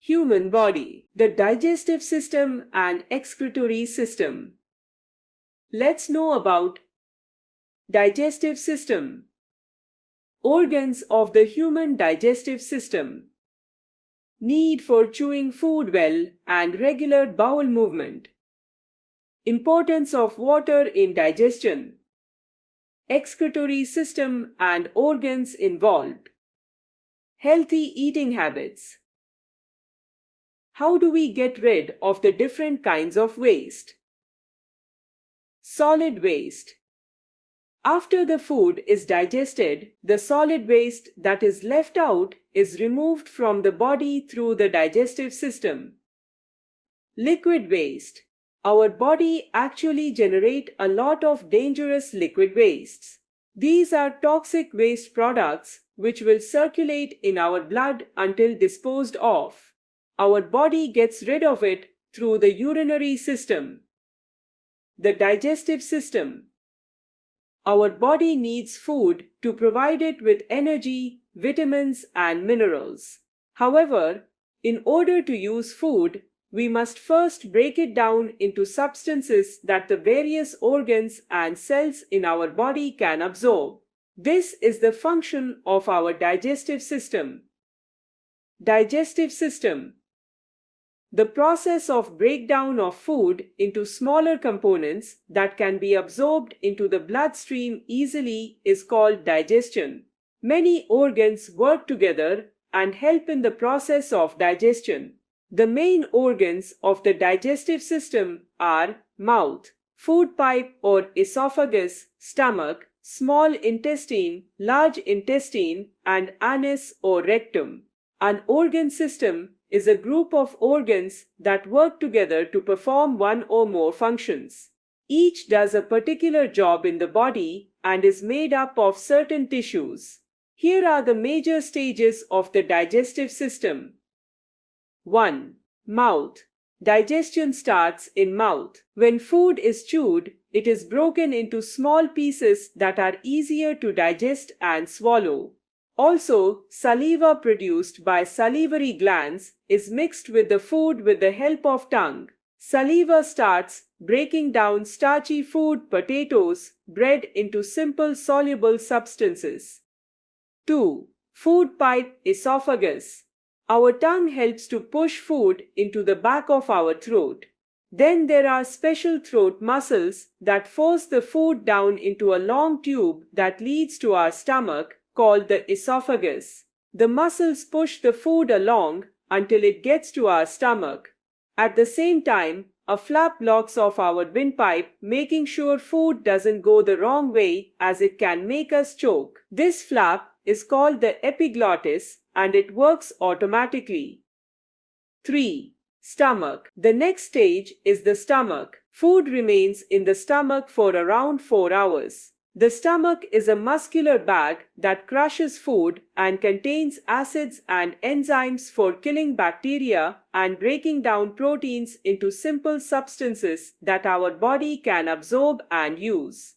Human body, the digestive system and excretory system. Let's know about digestive system. Organs of the human digestive system. Need for chewing food well and regular bowel movement. Importance of water in digestion. Excretory system and organs involved. Healthy eating habits. How do we get rid of the different kinds of waste? Solid waste. After the food is digested, the solid waste that is left out is removed from the body through the digestive system. Liquid waste. Our body actually generates a lot of dangerous liquid wastes. These are toxic waste products which will circulate in our blood until disposed of. Our body gets rid of it through the urinary system. The digestive system. Our body needs food to provide it with energy, vitamins, and minerals. However, in order to use food, we must first break it down into substances that the various organs and cells in our body can absorb. This is the function of our digestive system. Digestive system. The process of breakdown of food into smaller components that can be absorbed into the bloodstream easily is called digestion. Many organs work together and help in the process of digestion. The main organs of the digestive system are mouth, food pipe or esophagus, stomach, small intestine, large intestine, and anus or rectum. An organ system is a group of organs that work together to perform one or more functions. Each does a particular job in the body and is made up of certain tissues. Here are the major stages of the digestive system. 1. Mouth. Digestion starts in mouth. When food is chewed, it is broken into small pieces that are easier to digest and swallow. Also, saliva produced by salivary glands is mixed with the food with the help of tongue. Saliva starts breaking down starchy food, potatoes, bread into simple soluble substances. 2. Food pipe, esophagus. Our tongue helps to push food into the back of our throat. Then there are special throat muscles that force the food down into a long tube that leads to our stomach, called the esophagus. The muscles push the food along until it gets to our stomach. At the same time, a flap locks off our windpipe, making sure food doesn't go the wrong way as it can make us choke. This flap is called the epiglottis and it works automatically. 3. Stomach. The next stage is the stomach. Food remains in the stomach for around 4 hours. The stomach is a muscular bag that crushes food and contains acids and enzymes for killing bacteria and breaking down proteins into simple substances that our body can absorb and use.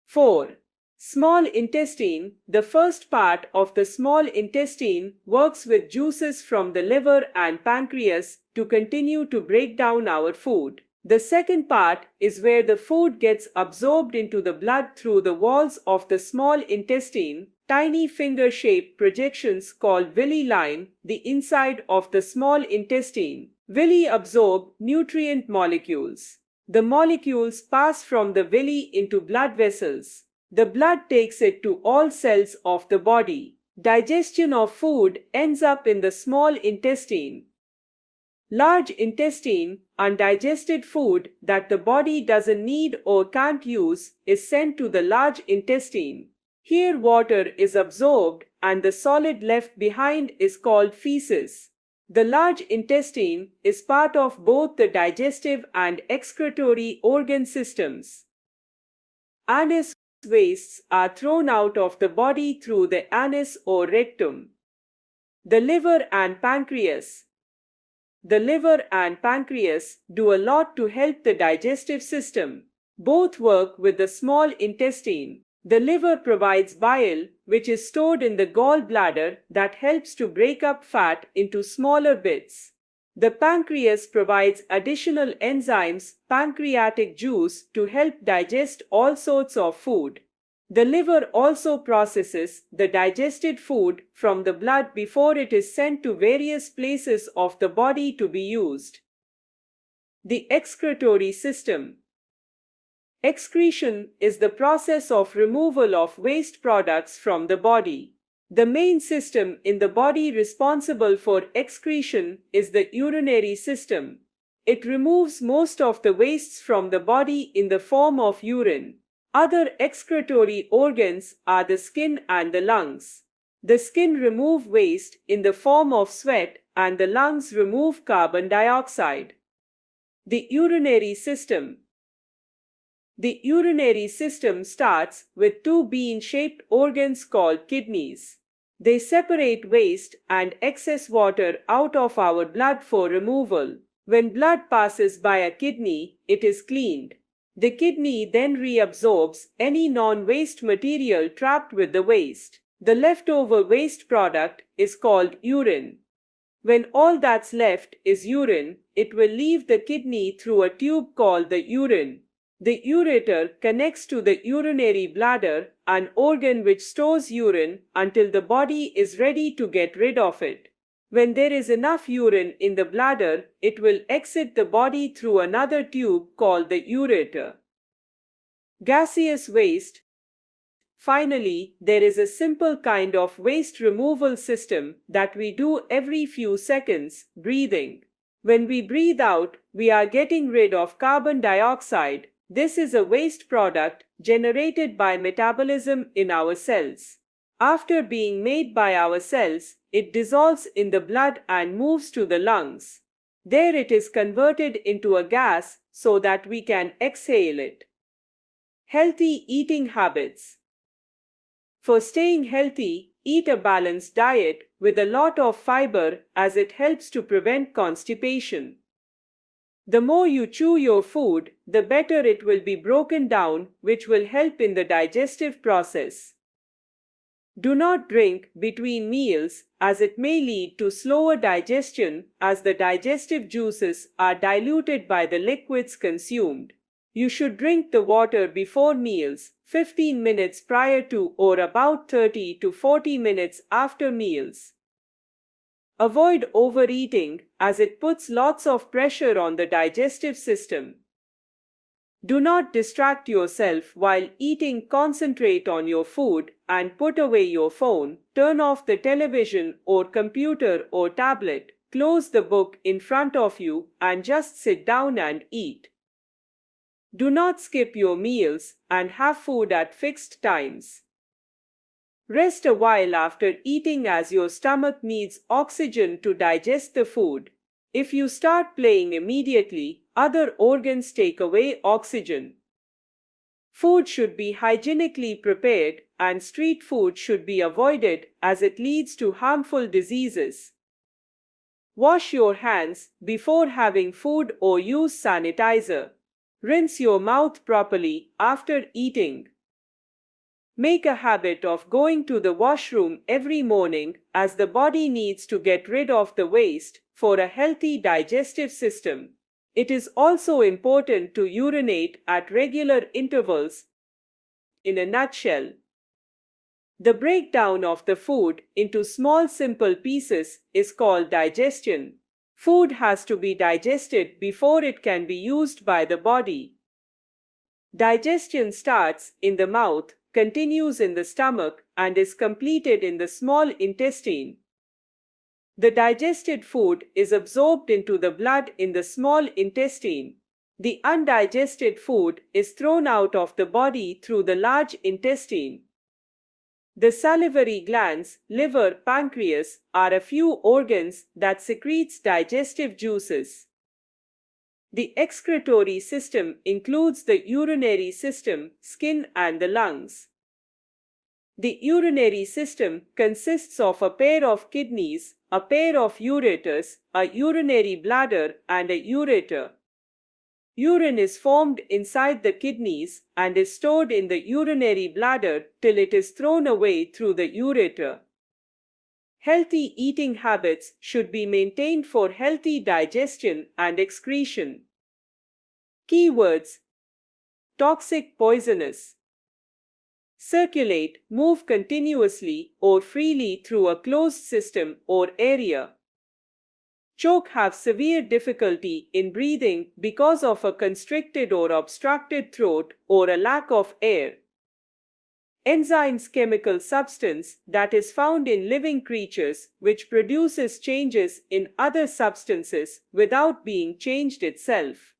4. Small intestine. The first part of the small intestine works with juices from the liver and pancreas to continue to break down our food. The second part is where the food gets absorbed into the blood through the walls of the small intestine, tiny finger-shaped projections called villi line the inside of the small intestine. Villi absorb nutrient molecules. The molecules pass from the villi into blood vessels. The blood takes it to all cells of the body. Digestion of food ends up in the small intestine. Large intestine, undigested food that the body doesn't need or can't use, is sent to the large intestine. Here water is absorbed and the solid left behind is called feces. The large intestine is part of both the digestive and excretory organ systems. Anus wastes are thrown out of the body through the anus or rectum. The liver and pancreas. The liver and pancreas do a lot to help the digestive system. Both work with the small intestine. The liver provides bile, which is stored in the gallbladder that helps to break up fat into smaller bits. The pancreas provides additional enzymes, pancreatic juice, to help digest all sorts of food. The liver also processes the digested food from the blood before it is sent to various places of the body to be used. The excretory system. Excretion is the process of removal of waste products from the body. The main system in the body responsible for excretion is the urinary system. It removes most of the wastes from the body in the form of urine. Other excretory organs are the skin and the lungs. The skin remove waste in the form of sweat and the lungs remove carbon dioxide. The urinary system. The urinary system starts with two bean-shaped organs called kidneys. They separate waste and excess water out of our blood for removal. When blood passes by a kidney, it is cleaned. The kidney then reabsorbs any non-waste material trapped with the waste. The leftover waste product is called urine. When all that's left is urine, it will leave the kidney through a tube called the urine. The ureter connects to the urinary bladder, an organ which stores urine until the body is ready to get rid of it. When there is enough urine in the bladder, it will exit the body through another tube called the ureter. Gaseous waste. Finally, there is a simple kind of waste removal system that we do every few seconds, breathing. When we breathe out, we are getting rid of carbon dioxide. This is a waste product generated by metabolism in our cells. After being made by our cells, it dissolves in the blood and moves to the lungs. There it is converted into a gas so that we can exhale it. Healthy eating habits. For staying healthy, eat a balanced diet with a lot of fiber as it helps to prevent constipation. The more you chew your food, the better it will be broken down, which will help in the digestive process. Do not drink between meals as it may lead to slower digestion as the digestive juices are diluted by the liquids consumed. You should drink the water before meals, 15 minutes prior to or about 30 to 40 minutes after meals. Avoid overeating as it puts lots of pressure on the digestive system. Do not distract yourself while eating. Concentrate on your food and put away your phone. Turn off the television or computer or tablet. Close the book in front of you and just sit down and eat. Do not skip your meals and have food at fixed times. Rest a while after eating as your stomach needs oxygen to digest the food. If you start playing immediately, other organs take away oxygen. Food should be hygienically prepared and street food should be avoided as it leads to harmful diseases. Wash your hands before having food or use sanitizer. Rinse your mouth properly after eating. Make a habit of going to the washroom every morning as the body needs to get rid of the waste for a healthy digestive system. It is also important to urinate at regular intervals. In a nutshell, the breakdown of the food into small simple pieces is called digestion. Food has to be digested before it can be used by the body. Digestion starts in the mouth, continues in the stomach, and is completed in the small intestine. The digested food is absorbed into the blood in the small intestine. The undigested food is thrown out of the body through the large intestine. The salivary glands, liver, pancreas are a few organs that secretes digestive juices. The excretory system includes the urinary system, skin, and the lungs. The urinary system consists of a pair of kidneys, a pair of ureters, a urinary bladder, and a ureter. Urine is formed inside the kidneys and is stored in the urinary bladder till it is thrown away through the ureter. Healthy eating habits should be maintained for healthy digestion and excretion. Keywords: toxic, poisonous. Circulate, move continuously or freely through a closed system or area. Choke, have severe difficulty in breathing because of a constricted or obstructed throat or a lack of air. Enzymes, chemical substance that is found in living creatures which produces changes in other substances without being changed itself.